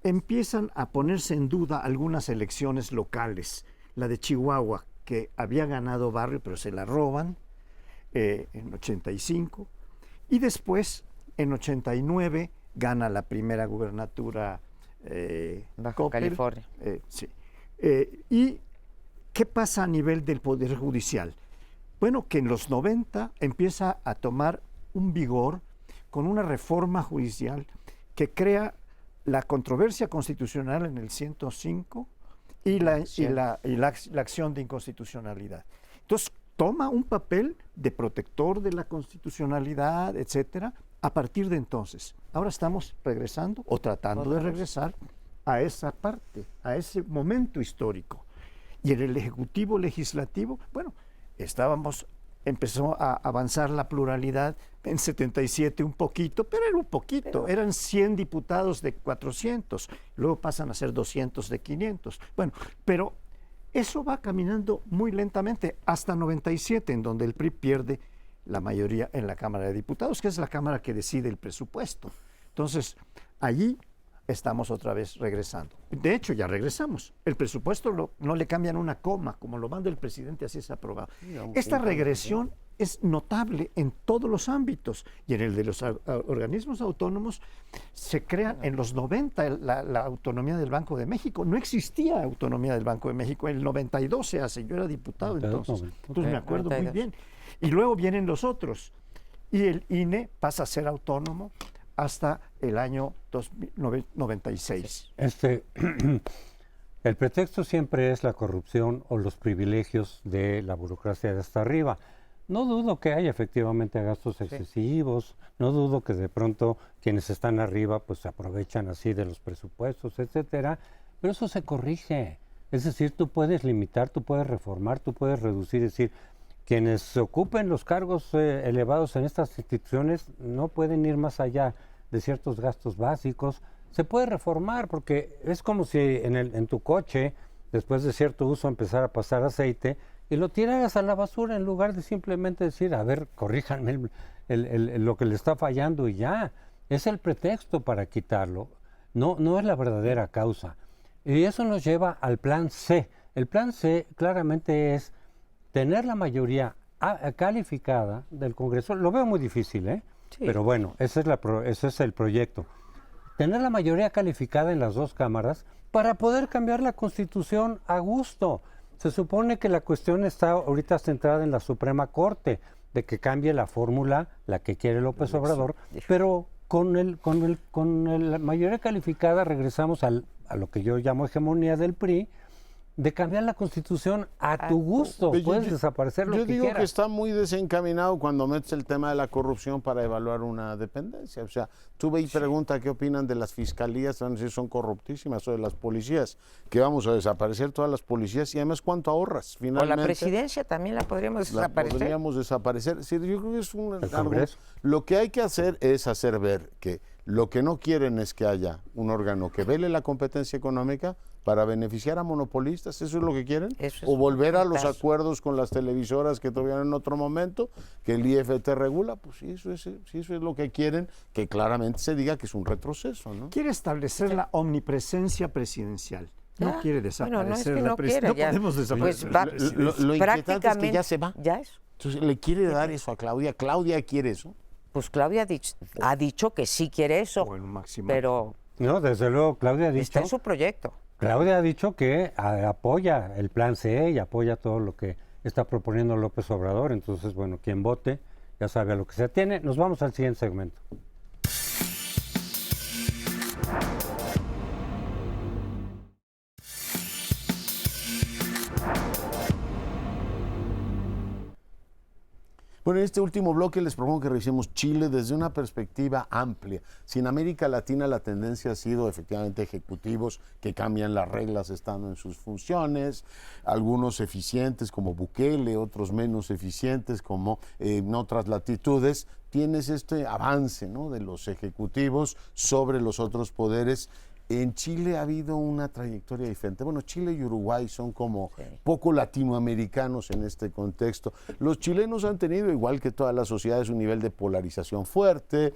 empiezan a ponerse en duda algunas elecciones locales. La de Chihuahua, que había ganado Barrio, pero se la roban en 85, y después, en 89, gana la primera gubernatura
Baja
Coppel.
California.
Sí. ¿Y qué pasa a nivel del Poder Judicial? Bueno, que en los 90 empieza a tomar un vigor con una reforma judicial que crea la controversia constitucional en el 105 y la acción de inconstitucionalidad. Entonces, toma un papel de protector de la constitucionalidad, etcétera, a partir de entonces. Ahora estamos regresando o tratando de regresar a esa parte, a ese momento histórico. Y en el Ejecutivo Legislativo, bueno, empezó a avanzar la pluralidad en 77 un poquito, pero era un poquito, eran 100 diputados de 400, luego pasan a ser 200 de 500. Bueno, pero eso va caminando muy lentamente hasta 97, en donde el PRI pierde la mayoría en la Cámara de Diputados, que es la Cámara que decide el presupuesto. Entonces, allí estamos otra vez regresando. De hecho, ya regresamos. El presupuesto no le cambian una coma, como lo manda el presidente, así es aprobado. Esta regresión es notable en todos los ámbitos, y en el de los organismos autónomos se crean en los 90 la autonomía del Banco de México. No existía autonomía del Banco de México, en el 92 se hace, yo era diputado entonces me acuerdo muy bien. Y luego vienen los otros, y el INE pasa a ser autónomo hasta el año 96.
El pretexto siempre es la corrupción o los privilegios de la burocracia de hasta arriba. No dudo que haya efectivamente gastos excesivos, no dudo que de pronto quienes están arriba pues se aprovechan así de los presupuestos, etcétera, pero eso se corrige. Es decir, tú puedes limitar, tú puedes reformar, tú puedes reducir, es decir, quienes ocupen los cargos elevados en estas instituciones no pueden ir más allá de ciertos gastos básicos. Se puede reformar porque es como si en tu coche, después de cierto uso, empezara a pasar aceite y lo tiraras a la basura en lugar de simplemente decir, a ver, corríjanme lo que le está fallando y ya. Es el pretexto para quitarlo, no es la verdadera causa. Y eso nos lleva al plan C. El plan C claramente es tener la mayoría calificada del Congreso. Lo veo muy difícil, sí. Pero bueno, ese es el proyecto. Tener la mayoría calificada en las dos cámaras para poder cambiar la Constitución a gusto. Se supone que la cuestión está ahorita centrada en la Suprema Corte, de que cambie la fórmula, la que quiere López Obrador, pero con la mayoría calificada regresamos a lo que yo llamo hegemonía del PRI, de cambiar la Constitución a tu gusto. Puedes desaparecer lo que quieras.
Yo digo que está muy desencaminado cuando metes el tema de la corrupción para evaluar una dependencia. O sea, tú ve y pregunta qué opinan de las fiscalías, van a decir son corruptísimas, o de las policías, que vamos a desaparecer todas las policías y además cuánto ahorras finalmente.
O la presidencia también la podríamos desaparecer.
Podríamos desaparecer. Sí, yo creo que es
algo.
Lo que hay que hacer es hacer ver que lo que no quieren es que haya un órgano que vele la competencia económica para beneficiar a monopolistas, ¿eso es lo que quieren? O volver a los acuerdos con las televisoras que todavía en otro momento, que el IFT regula, pues si eso es lo que quieren, que claramente se diga que es un retroceso, ¿no?
Quiere establecer la omnipresencia presidencial. No quiere desaparecer
no
podemos desaparecer.
Pues lo inquietante es que ya se va.
Ya es.
Entonces le quiere dar eso a Claudia. Claudia quiere eso.
Pues Claudia ha dicho que sí quiere eso,
O en un máximo.
pero
No, desde luego, Claudia ha dicho...
está en su proyecto.
Claudia ha dicho que apoya el plan C y apoya todo lo que está proponiendo López Obrador. Entonces, bueno, quien vote ya sabe a lo que se atiene. Nos vamos al siguiente segmento.
Bueno, en este último bloque les propongo que revisemos Chile desde una perspectiva amplia. Si en América Latina la tendencia ha sido efectivamente ejecutivos que cambian las reglas estando en sus funciones, algunos eficientes como Bukele, otros menos eficientes como en otras latitudes, tienes este avance, ¿no?, de los ejecutivos sobre los otros poderes. En Chile ha habido una trayectoria diferente. Bueno, Chile y Uruguay son como poco latinoamericanos en este contexto. Los chilenos han tenido, igual que todas las sociedades, un nivel de polarización fuerte,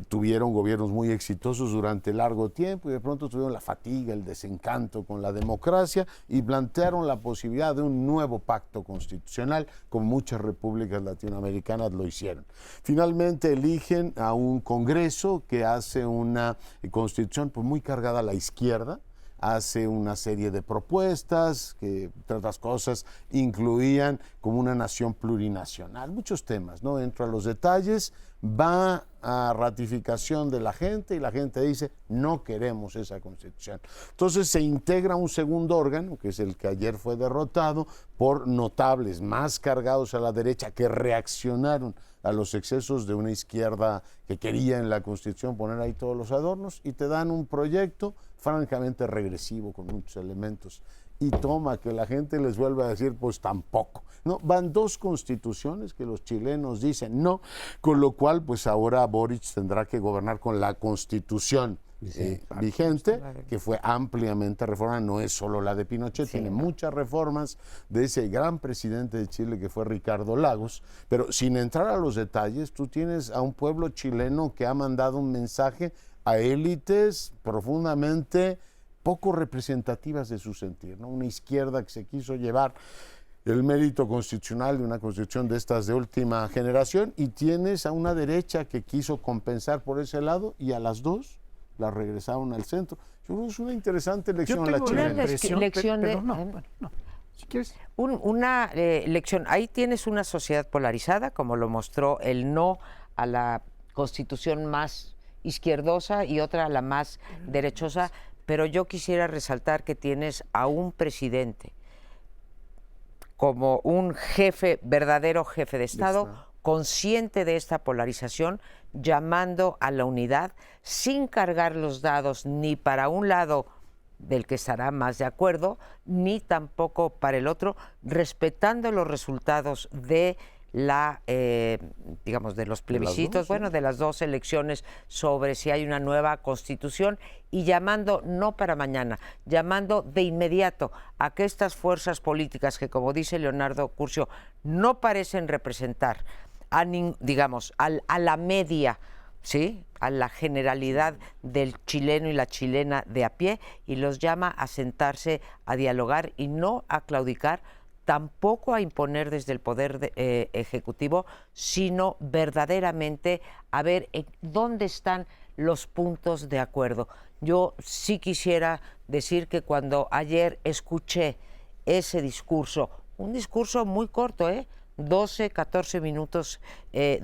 tuvieron gobiernos muy exitosos durante largo tiempo y de pronto tuvieron la fatiga, el desencanto con la democracia y plantearon la posibilidad de un nuevo pacto constitucional, como muchas repúblicas latinoamericanas lo hicieron. Finalmente eligen a un Congreso que hace una constitución pues, muy cargada a la izquierda, hace una serie de propuestas que, entre otras cosas, incluían como una nación plurinacional, muchos temas, no entro a los detalles, va a ratificación de la gente y la gente dice, no queremos esa constitución. Entonces se integra un segundo órgano, que es el que ayer fue derrotado, por notables más cargados a la derecha que reaccionaron a los excesos de una izquierda que quería en la Constitución poner ahí todos los adornos y te dan un proyecto francamente regresivo con muchos elementos y toma que la gente les vuelva a decir pues tampoco. No, van dos constituciones que los chilenos dicen no, con lo cual pues ahora Boric tendrá que gobernar con la constitución vigente, que fue ampliamente reformada, no es solo la de Pinochet, tiene muchas reformas de ese gran presidente de Chile que fue Ricardo Lagos, pero sin entrar a los detalles, tú tienes a un pueblo chileno que ha mandado un mensaje a élites profundamente poco representativas de su sentir, ¿no? Una izquierda que se quiso llevar el mérito constitucional de una constitución de estas de última generación y tienes a una derecha que quiso compensar por ese lado y a las dos la regresaron al centro. Yo creo que es una interesante lección la chilena.
Una lección de...
Si quieres.
Una lección. Ahí tienes una sociedad polarizada, como lo mostró el no a la constitución más izquierdosa y otra la más derechosa, pero yo quisiera resaltar que tienes a un presidente como un jefe, verdadero jefe de Estado, consciente de esta polarización, llamando a la unidad, sin cargar los dados ni para un lado del que estará más de acuerdo, ni tampoco para el otro, respetando los resultados de la, digamos, de los plebiscitos, de las dos elecciones sobre si hay una nueva constitución y llamando, no para mañana, llamando de inmediato a que estas fuerzas políticas que, como dice Leonardo Curcio, no parecen representar a, digamos, a la media, ¿sí?, a la generalidad del chileno y la chilena de a pie, y los llama a sentarse a dialogar y no a claudicar, tampoco a imponer desde el poder ejecutivo, sino verdaderamente a ver dónde están los puntos de acuerdo. Yo sí quisiera decir que cuando ayer escuché ese discurso, un discurso muy corto, 12, 14 minutos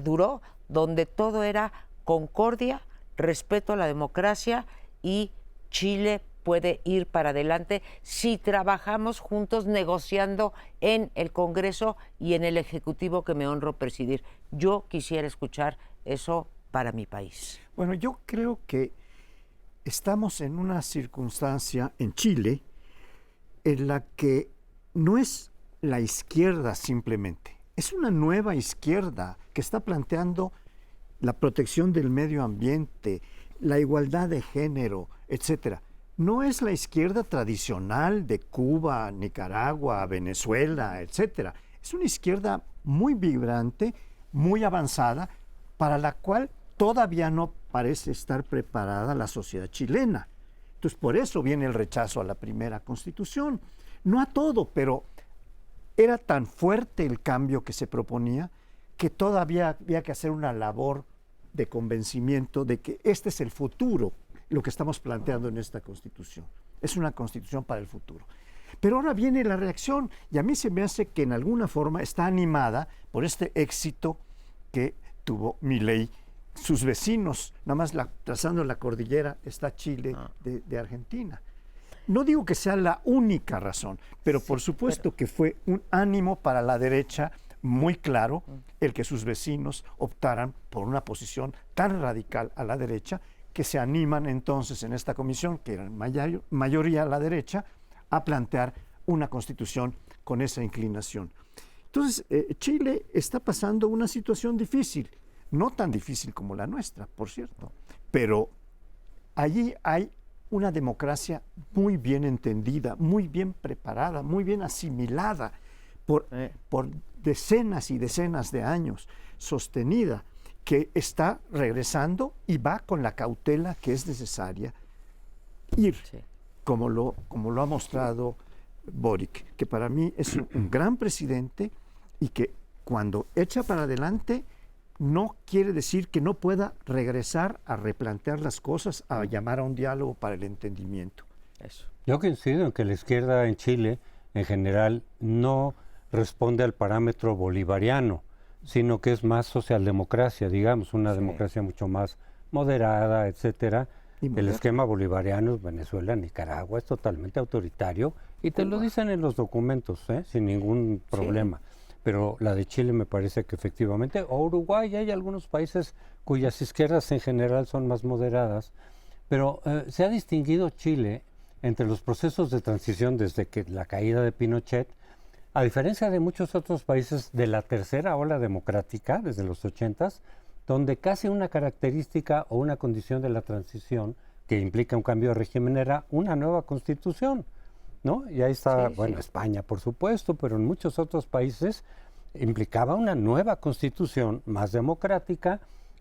duró, donde todo era concordia, respeto a la democracia y Chile puede ir para adelante si trabajamos juntos negociando en el Congreso y en el Ejecutivo que me honro presidir. Yo quisiera escuchar eso para mi país.
Bueno, yo creo que estamos en una circunstancia en Chile en la que no es la izquierda simplemente, es una nueva izquierda que está planteando la protección del medio ambiente, la igualdad de género, etcétera. No es la izquierda tradicional de Cuba, Nicaragua, Venezuela, etcétera. Es una izquierda muy vibrante, muy avanzada, para la cual todavía no parece estar preparada la sociedad chilena. Entonces, por eso viene el rechazo a la primera constitución. No a todo, pero era tan fuerte el cambio que se proponía que todavía había que hacer una labor de convencimiento de que este es el futuro, lo que estamos planteando en esta Constitución. Es una Constitución para el futuro. Pero ahora viene la reacción, y a mí se me hace que en alguna forma está animada por este éxito que tuvo Milei. Sus vecinos, nada más trazando la cordillera, está Chile de Argentina. No digo que sea la única razón, pero por supuesto que fue un ánimo para la derecha muy claro el que sus vecinos optaran por una posición tan radical a la derecha, que se animan entonces en esta comisión, que era mayoría a la derecha, a plantear una constitución con esa inclinación. Entonces, Chile está pasando una situación difícil, no tan difícil como la nuestra, por cierto, pero allí hay una democracia muy bien entendida, muy bien preparada, muy bien asimilada por decenas y decenas de años, sostenida, que está regresando y va con la cautela que es necesaria ir, como lo ha mostrado Boric, que para mí es un gran presidente y que cuando echa para adelante no quiere decir que no pueda regresar a replantear las cosas, a llamar a un diálogo para el entendimiento.
Eso.
Yo coincido en que la izquierda en Chile, en general, no responde al parámetro bolivariano, sino que es más socialdemocracia, digamos, una democracia mucho más moderada, etcétera. El esquema bolivariano, Venezuela, Nicaragua, es totalmente autoritario y te lo dicen en los documentos, sin ningún problema. Pero la de Chile me parece que efectivamente, o Uruguay, hay algunos países cuyas izquierdas en general son más moderadas, pero se ha distinguido Chile entre los procesos de transición desde que la caída de Pinochet, a diferencia de muchos otros países de la tercera ola democrática, desde los 80s, donde casi una característica o una condición de la transición que implica un cambio de régimen era una nueva constitución, ¿no? Y ahí está, España, por supuesto, pero en muchos otros países implicaba una nueva constitución más democrática,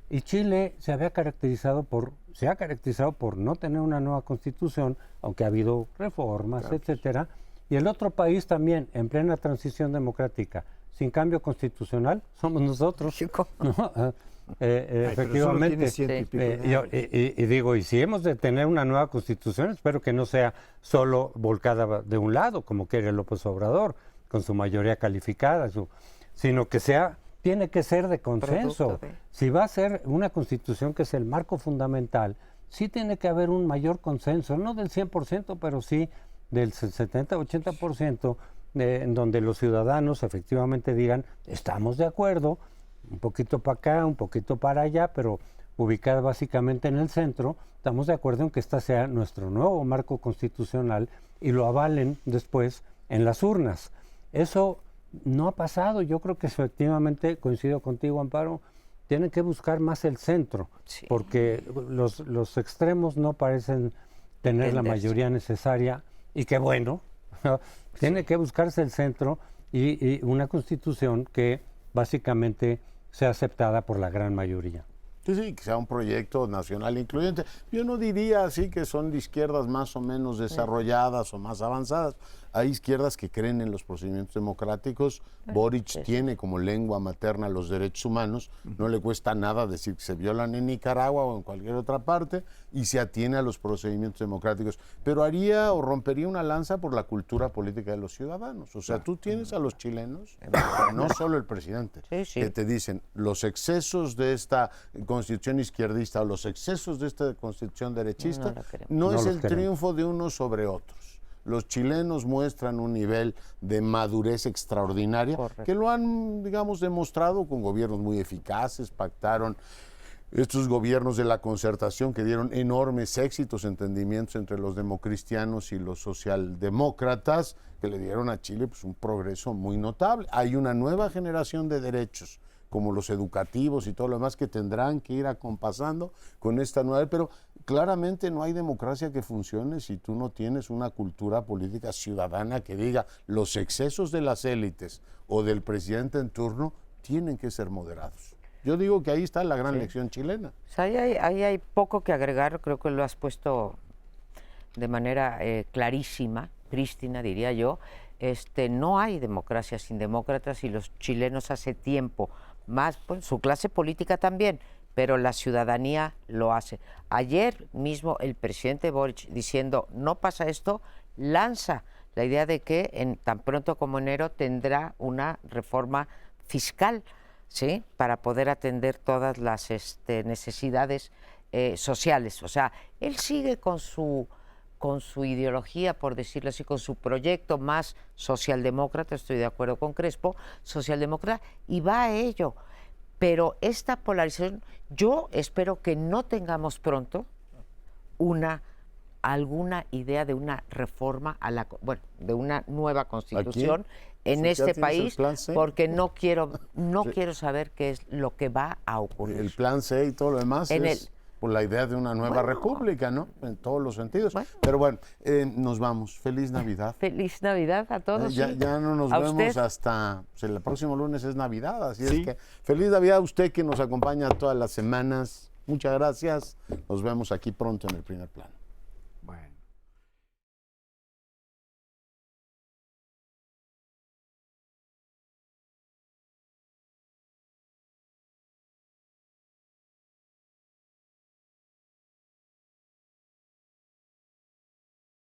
y Chile se ha caracterizado por no tener una nueva constitución, aunque ha habido reformas, etcétera. Y el otro país también, en plena transición democrática, sin cambio constitucional, somos nosotros. ¿No? Efectivamente. Y digo, y si hemos de tener una nueva constitución, espero que no sea solo volcada de un lado, como quiere López Obrador, con su mayoría calificada, sino que tiene que ser de consenso. Si va a ser una constitución que es el marco fundamental, sí tiene que haber un mayor consenso, no del 100%, pero sí del 70-80%, en donde los ciudadanos efectivamente digan, estamos de acuerdo, un poquito para acá, un poquito para allá, pero ubicada básicamente en el centro, estamos de acuerdo en que este sea nuestro nuevo marco constitucional y lo avalen después en las urnas. Eso no ha pasado. Yo creo que efectivamente, coincido contigo, Amparo, tienen que buscar más el centro, porque los extremos no parecen tener la mayoría necesaria, y qué bueno, tiene que buscarse el centro y una constitución que básicamente sea aceptada por la gran mayoría.
Sí, que sea un proyecto nacional incluyente. Yo no diría así que son de izquierdas más o menos desarrolladas o más avanzadas. Hay izquierdas que creen en los procedimientos democráticos. Boric tiene como lengua materna los derechos humanos. No le cuesta nada decir que se violan en Nicaragua o en cualquier otra parte y se atiene a los procedimientos democráticos. Pero haría o rompería una lanza por la cultura política de los ciudadanos. O sea, tú tienes a los chilenos, no solo el presidente, que te dicen los excesos de esta constitución izquierdista o los excesos de esta constitución derechista no es el triunfo de unos sobre otros. Los chilenos muestran un nivel de madurez extraordinaria que lo han, digamos, demostrado con gobiernos muy eficaces. Pactaron estos gobiernos de la concertación que dieron enormes éxitos, entendimientos entre los democristianos y los socialdemócratas, que le dieron a Chile pues, un progreso muy notable. Hay una nueva generación de derechos, como los educativos y todo lo demás, que tendrán que ir acompasando con esta nueva, pero claramente no hay democracia que funcione si tú no tienes una cultura política ciudadana que diga los excesos de las élites o del presidente en turno tienen que ser moderados. Yo digo que ahí está la gran lección chilena.
O sea, ahí hay poco que agregar, creo que lo has puesto de manera clarísima, prístina diría yo. No hay democracia sin demócratas y los chilenos hace tiempo, más pues, su clase política también, pero la ciudadanía lo hace. Ayer mismo el presidente Boric, diciendo no pasa esto, lanza la idea de que tan pronto como enero tendrá una reforma fiscal, ¿sí?, para poder atender todas las necesidades sociales. O sea, él sigue con su ideología, por decirlo así, con su proyecto más socialdemócrata, estoy de acuerdo con Crespo, socialdemócrata, y va a ello. Pero esta polarización, yo espero que no tengamos pronto alguna idea de una reforma de una nueva constitución en este país, porque no quiero saber qué es lo que va a ocurrir.
El plan C y todo lo demás por la idea de una nueva república, ¿no? En todos los sentidos. Bueno. Pero bueno, nos vamos. Feliz Navidad.
Feliz Navidad a todos.
Ya no nos vemos
usted?
Hasta el próximo lunes es Navidad, así es que feliz Navidad a usted que nos acompaña todas las semanas. Muchas gracias. Nos vemos aquí pronto en El Primer Plano.
Bueno.